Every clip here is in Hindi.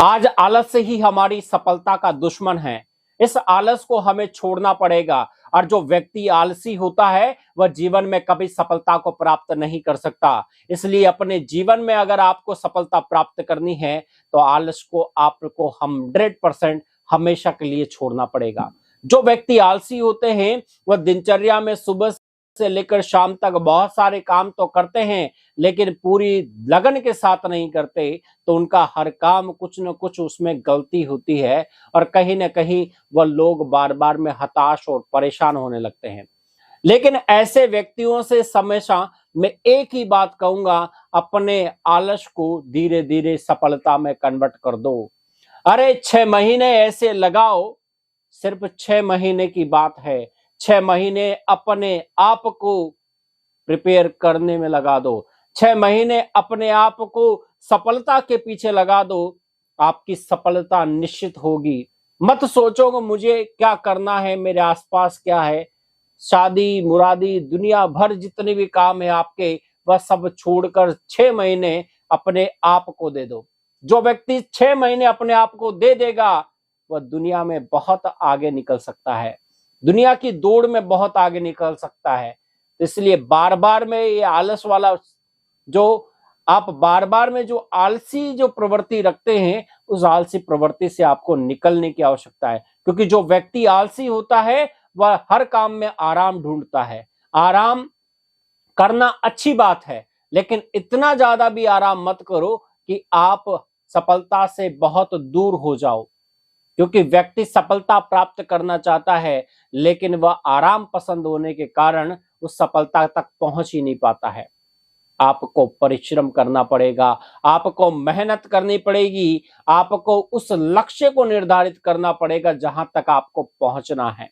आज आलस ही हमारी सफलता का दुश्मन है। इस आलस को हमें छोड़ना पड़ेगा और जो व्यक्ति आलसी होता है वह जीवन में कभी सफलता को प्राप्त नहीं कर सकता। इसलिए अपने जीवन में अगर आपको सफलता प्राप्त करनी है तो आलस को आपको 100% हमेशा के लिए छोड़ना पड़ेगा। जो व्यक्ति आलसी होते हैं वह दिनचर्या में सुबह से लेकर शाम तक बहुत सारे काम तो करते हैं लेकिन पूरी लगन के साथ नहीं करते, तो उनका हर काम कुछ न कुछ उसमें गलती होती है और कहीं न कहीं वह लोग बार बार में हताश और परेशान होने लगते हैं। लेकिन ऐसे व्यक्तियों से हमेशा मैं एक ही बात कहूंगा, अपने आलस को धीरे धीरे सफलता में कन्वर्ट कर दो। अरे 6 महीने ऐसे लगाओ, सिर्फ 6 महीने की बात है। 6 महीने अपने आप को प्रिपेयर करने में लगा दो। 6 महीने अपने आप को सफलता के पीछे लगा दो, आपकी सफलता निश्चित होगी। मत सोचो कि मुझे क्या करना है, मेरे आसपास क्या है, शादी मुरादी दुनिया भर जितने भी काम है आपके, वह सब छोड़कर 6 महीने अपने आप को दे दो। जो व्यक्ति 6 महीने अपने आप को दे देगा वह दुनिया में बहुत आगे निकल सकता है, दुनिया की दौड़ में बहुत आगे निकल सकता है। इसलिए बार बार में ये आलस वाला जो आप बार बार में जो आलसी जो प्रवृत्ति रखते हैं, उस आलसी प्रवृत्ति से आपको निकलने की आवश्यकता है। क्योंकि जो व्यक्ति आलसी होता है वह हर काम में आराम ढूंढता है। आराम करना अच्छी बात है लेकिन इतना ज्यादा भी आराम मत करो कि आप सफलता से बहुत दूर हो जाओ। क्योंकि व्यक्ति सफलता प्राप्त करना चाहता है लेकिन वह आराम पसंद होने के कारण उस सफलता तक पहुंच ही नहीं पाता है। आपको परिश्रम करना पड़ेगा, आपको मेहनत करनी पड़ेगी, आपको उस लक्ष्य को निर्धारित करना पड़ेगा जहां तक आपको पहुंचना है।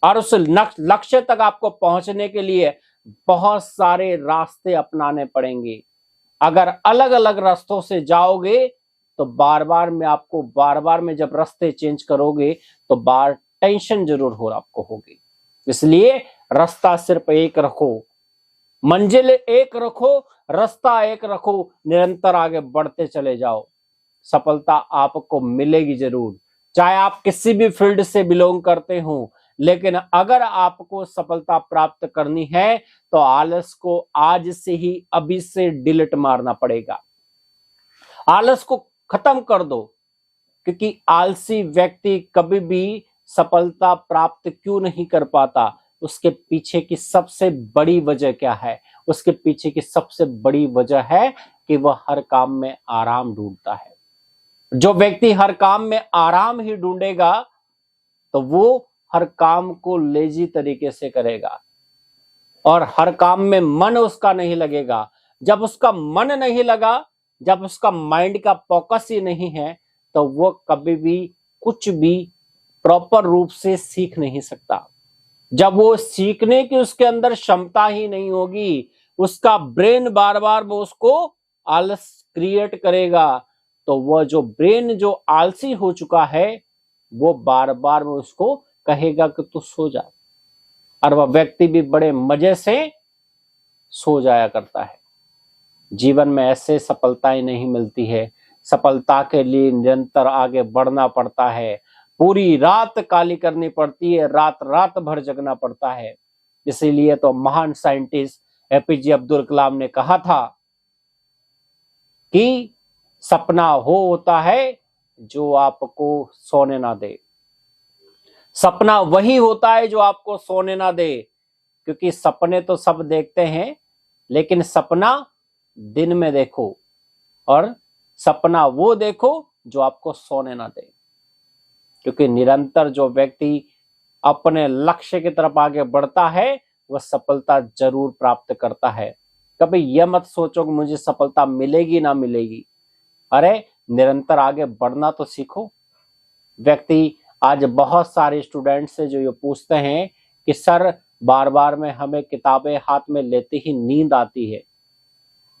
और उस लक्ष्य तक आपको पहुंचने के लिए बहुत सारे रास्ते अपनाने पड़ेंगे। अगर अलग अलग रास्तों से जाओगे तो बार बार में जब रास्ते चेंज करोगे तो टेंशन जरूर हो आपको होगी। इसलिए रास्ता सिर्फ एक रखो, मंजिल एक रखो, रास्ता एक रखो, निरंतर आगे बढ़ते चले जाओ। सफलता आपको मिलेगी जरूर, चाहे आप किसी भी फील्ड से बिलोंग करते हो। लेकिन अगर आपको सफलता प्राप्त करनी है तो आलस को आज से ही अभी से डिलीट मारना पड़ेगा। आलस को खत्म कर दो। क्योंकि आलसी व्यक्ति कभी भी सफलता प्राप्त क्यों नहीं कर पाता, उसके पीछे की सबसे बड़ी वजह क्या है? उसके पीछे की सबसे बड़ी वजह है कि वह हर काम में आराम ढूंढता है। जो व्यक्ति हर काम में आराम ही ढूंढेगा तो वो हर काम को लेजी तरीके से करेगा और हर काम में मन उसका नहीं लगेगा। जब उसका मन नहीं लगा, जब उसका माइंड का फोकस ही नहीं है, तो वो कभी भी कुछ भी प्रॉपर रूप से सीख नहीं सकता। जब वो सीखने की उसके अंदर क्षमता ही नहीं होगी, उसका ब्रेन बार बार वो उसको आलस क्रिएट करेगा, तो वह जो ब्रेन जो आलसी हो चुका है वो बार बार वो उसको कहेगा कि तू सो जा, और वह व्यक्ति भी बड़े मजे से सो जाया करता है। जीवन में ऐसे सफलताएं नहीं मिलती है। सफलता के लिए निरंतर आगे बढ़ना पड़ता है, पूरी रात काली करनी पड़ती है, रात रात भर जगना पड़ता है। इसीलिए तो महान साइंटिस्ट एपीजे अब्दुल कलाम ने कहा था कि सपना हो होता है जो आपको सोने ना दे। सपना वही होता है जो आपको सोने ना दे। क्योंकि सपने तो सब देखते हैं लेकिन सपना दिन में देखो और सपना वो देखो जो आपको सोने ना दे। क्योंकि निरंतर जो व्यक्ति अपने लक्ष्य की तरफ आगे बढ़ता है वह सफलता जरूर प्राप्त करता है। कभी यह मत सोचो कि मुझे सफलता मिलेगी ना मिलेगी। अरे निरंतर आगे बढ़ना तो सीखो। व्यक्ति आज बहुत सारे स्टूडेंट से जो ये पूछते हैं कि सर बार बार में हमें किताबें हाथ में लेते ही नींद आती है।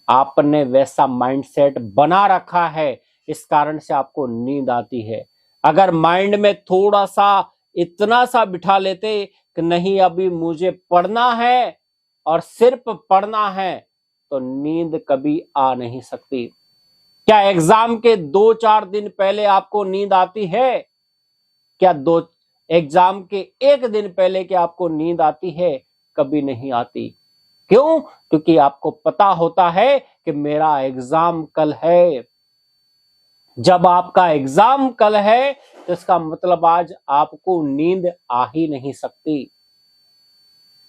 आपने वैसा माइंडसेट बना रखा है, इस कारण से आपको नींद आती है। अगर माइंड में थोड़ा सा इतना सा बिठा लेते कि नहीं अभी मुझे पढ़ना है और सिर्फ पढ़ना है, तो नींद कभी आ नहीं सकती। क्या एग्जाम के 2-4 दिन पहले आपको नींद आती है? क्या दो एग्जाम के 1 दिन पहले क्या आपको नींद आती है? कभी नहीं आती। क्यों? क्योंकि आपको पता होता है कि मेरा एग्जाम कल है। जब आपका एग्जाम कल है तो इसका मतलब आज आपको नींद आ ही नहीं सकती।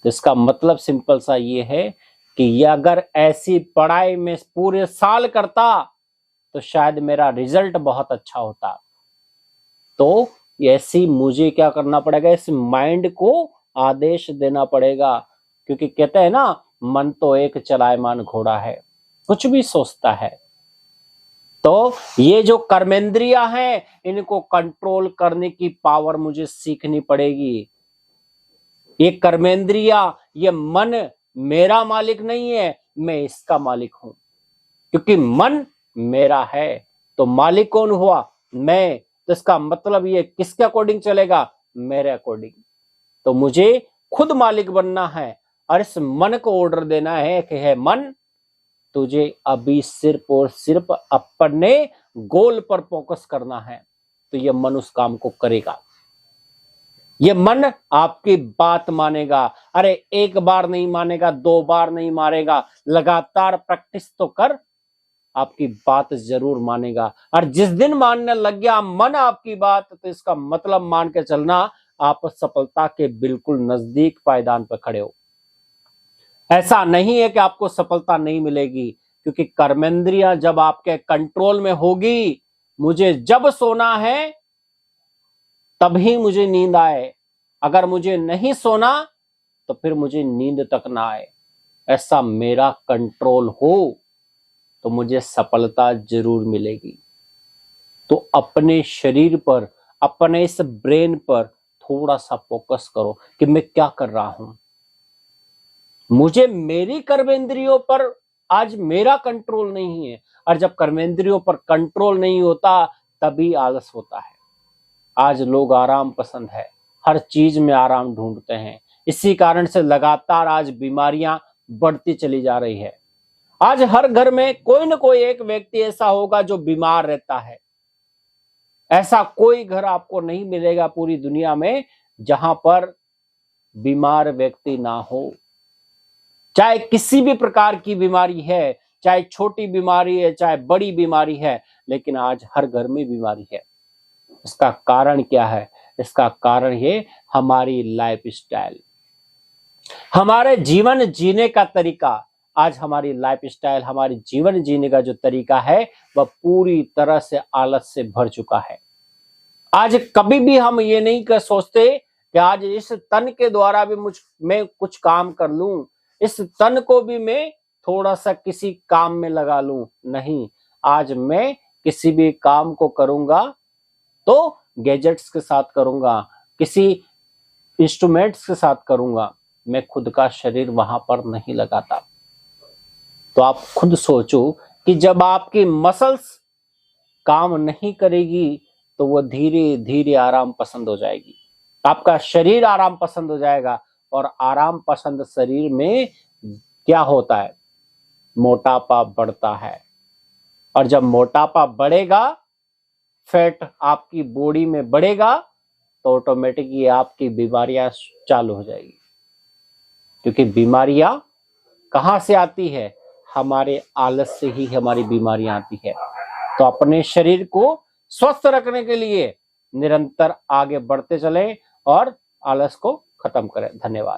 तो इसका मतलब सिंपल सा ये है कि ये अगर ऐसी पढ़ाई में पूरे साल करता तो शायद मेरा रिजल्ट बहुत अच्छा होता। तो ऐसी मुझे क्या करना पड़ेगा, इस माइंड को आदेश देना पड़ेगा, क्योंकि कहते हैं ना, मन तो एक चलायमान घोड़ा है, कुछ भी सोचता है। तो ये जो कर्मेंद्रियां हैं, इनको कंट्रोल करने की पावर मुझे सीखनी पड़ेगी। ये कर्मेंद्रिया, ये मन मेरा मालिक नहीं है, मैं इसका मालिक हूं। क्योंकि मन मेरा है तो मालिक कौन हुआ? मैं। तो इसका मतलब ये किसके अकॉर्डिंग चलेगा? मेरे अकॉर्डिंग। तो मुझे खुद मालिक बनना है और इस मन को ऑर्डर देना है कि है मन, तुझे अभी सिर्फ और सिर्फ अपने गोल पर फोकस करना है। तो ये मन उस काम को करेगा। ये मन आपकी बात मानेगा। अरे एक बार नहीं मानेगा, 2 बार नहीं मानेगा, लगातार प्रैक्टिस तो कर, आपकी बात जरूर मानेगा। और जिस दिन मानने लग गया मन आपकी बात, तो इसका मतलब मान के चलना आप सफलता के बिल्कुल नजदीक पायदान पर खड़े हो। ऐसा नहीं है कि आपको सफलता नहीं मिलेगी, क्योंकि कर्मेंद्रियां जब आपके कंट्रोल में होगी, मुझे जब सोना है तभी मुझे नींद आए, अगर मुझे नहीं सोना तो फिर मुझे नींद तक ना आए, ऐसा मेरा कंट्रोल हो तो मुझे सफलता जरूर मिलेगी। तो अपने शरीर पर, अपने इस ब्रेन पर थोड़ा सा फोकस करो कि मैं क्या कर रहा हूं। मुझे मेरी कर्मेंद्रियों पर आज मेरा कंट्रोल नहीं है, और जब कर्मेंद्रियों पर कंट्रोल नहीं होता तभी आलस होता है। आज लोग आराम पसंद है, हर चीज में आराम ढूंढते हैं, इसी कारण से लगातार आज बीमारियां बढ़ती चली जा रही है। आज हर घर में कोई न कोई एक व्यक्ति ऐसा होगा जो बीमार रहता है। ऐसा कोई घर आपको नहीं मिलेगा पूरी दुनिया में जहां पर बीमार व्यक्ति ना हो। चाहे किसी भी प्रकार की बीमारी है, चाहे छोटी बीमारी है, चाहे बड़ी बीमारी है, लेकिन आज हर घर में बीमारी है। इसका कारण क्या है? इसका कारण है हमारी लाइफ स्टाइल, हमारे जीवन जीने का तरीका। आज हमारी लाइफ स्टाइल, हमारी जीवन जीने का जो तरीका है वह पूरी तरह से आलस से भर चुका है। आज कभी भी हम ये नहीं कर सोचते कि आज इस तन के द्वारा भी मैं कुछ काम कर लूं, इस तन को भी मैं थोड़ा सा किसी काम में लगा लूं। नहीं, आज मैं किसी भी काम को करूंगा तो गैजेट्स के साथ करूंगा, किसी इंस्ट्रूमेंट्स के साथ करूंगा, मैं खुद का शरीर वहां पर नहीं लगाता। तो आप खुद सोचो कि जब आपकी मसल्स काम नहीं करेगी तो वो धीरे धीरे आराम पसंद हो जाएगी, आपका शरीर आराम पसंद हो जाएगा। और आराम पसंद शरीर में क्या होता है? मोटापा बढ़ता है। और जब मोटापा बढ़ेगा, फैट आपकी बॉडी में बढ़ेगा, तो ऑटोमेटिकली आपकी बीमारियां चालू हो जाएगी। क्योंकि बीमारियां कहां से आती है? हमारे आलस से ही हमारी बीमारियां आती है। तो अपने शरीर को स्वस्थ रखने के लिए निरंतर आगे बढ़ते चलें और आलस को खत्म करें। धन्यवाद।